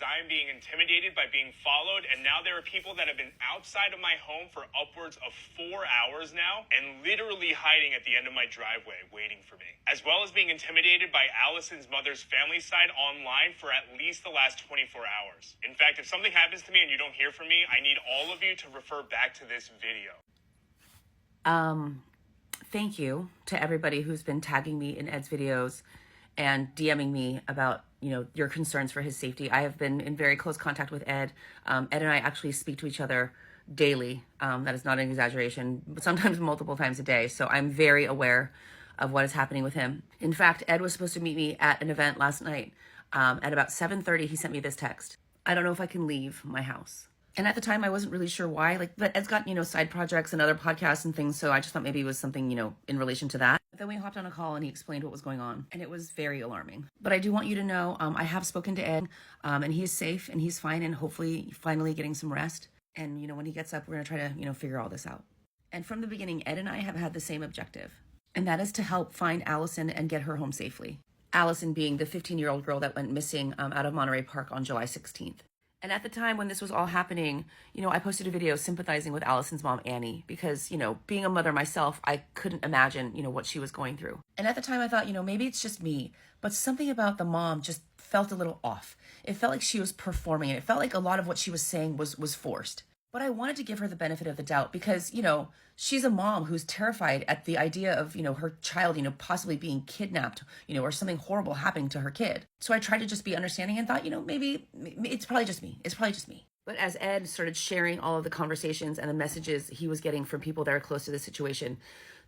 I'm being intimidated by being followed, and now there are people that have been outside of my home for upwards of 4 hours now and literally hiding at the end of my driveway waiting for me, as well as being intimidated by Allison's mother's family side online for at least the last 24 hours. In fact, if something happens to me and you don't hear from me, I need all of you to refer back to this video. Thank you to everybody who's been tagging me in Ed's videos and DMing me about, your concerns for his safety. I have been in very close contact with Ed. Ed and I actually speak to each other daily. That is not an exaggeration, but sometimes multiple times a day. So I'm very aware of what is happening with him. In fact, Ed was supposed to meet me at an event last night. At about 7:30, he sent me this text. I don't know if I can leave my house. And at the time, I wasn't really sure why. But Ed's got, side projects and other podcasts and things. So I just thought maybe it was something, in relation to that. But then we hopped on a call and he explained what was going on. And it was very alarming. But I do want you to know, I have spoken to Ed and he's safe and he's fine and hopefully finally getting some rest. And, when he gets up, we're going to try to, figure all this out. And from the beginning, Ed and I have had the same objective. And that is to help find Allison and get her home safely. Allison being the 15-year-old girl that went missing out of Monterey Park on July 16th. And at the time when this was all happening, I posted a video sympathizing with Allison's mom, Annie, because, being a mother myself, I couldn't imagine, what she was going through. And at the time I thought, maybe it's just me, but something about the mom just felt a little off. It felt like she was performing it. It felt like a lot of what she was saying was forced. But I wanted to give her the benefit of the doubt because, she's a mom who's terrified at the idea of, her child, possibly being kidnapped, or something horrible happening to her kid. So I tried to just be understanding and thought, maybe it's probably just me. It's probably just me. But as Ed started sharing all of the conversations and the messages he was getting from people that are close to the situation,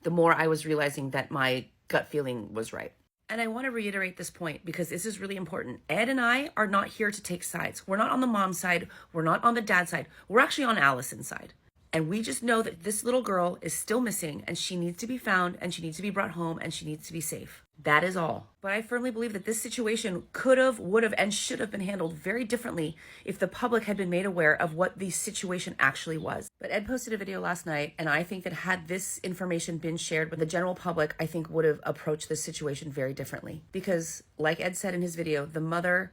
the more I was realizing that my gut feeling was right. And I want to reiterate this point because this is really important. Ed and I are not here to take sides. We're not on the mom's side. We're not on the dad's side. We're actually on Allison's side. And we just know that this little girl is still missing and she needs to be found and she needs to be brought home and she needs to be safe. That is all. But I firmly believe that this situation could have, would have, and should have been handled very differently if the public had been made aware of what the situation actually was. But Ed posted a video last night, and I think that had this information been shared with the general public, I think would have approached this situation very differently. Because, like Ed said in his video, the mother,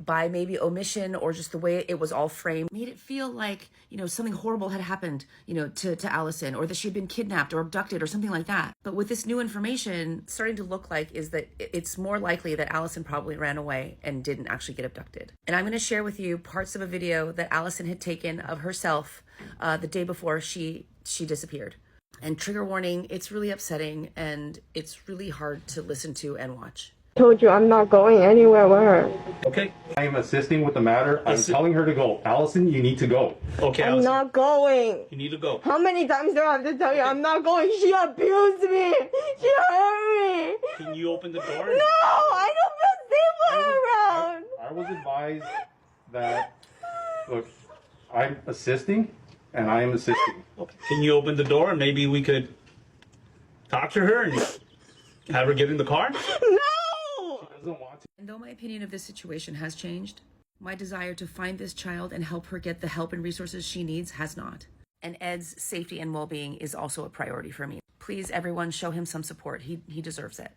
by maybe omission or just the way it was all framed, made it feel like, something horrible had happened, to Allison, or that she had been kidnapped or abducted or something like that. But with this new information starting to look like is that it's more likely that Allison probably ran away and didn't actually get abducted. And I'm going to share with you parts of a video that Allison had taken of herself the day before she disappeared. And trigger warning, it's really upsetting and it's really hard to listen to and watch. Told you I'm not going anywhere with her. Okay. I am assisting with the matter. I'm telling her to go. Allison, you need to go. Okay, I'm not going. You need to go. How many times do I have to tell you I'm not going? She abused me. She hurt me. Can you open the door? No, I don't feel safe around. I was advised that, look, I'm assisting and I am assisting. Okay. Can you open the door and maybe we could talk to her and have her get in the car? No. And though my opinion of this situation has changed, my desire to find this child and help her get the help and resources she needs has not. And Ed's safety and well-being is also a priority for me. Please, everyone, show him some support. He deserves it.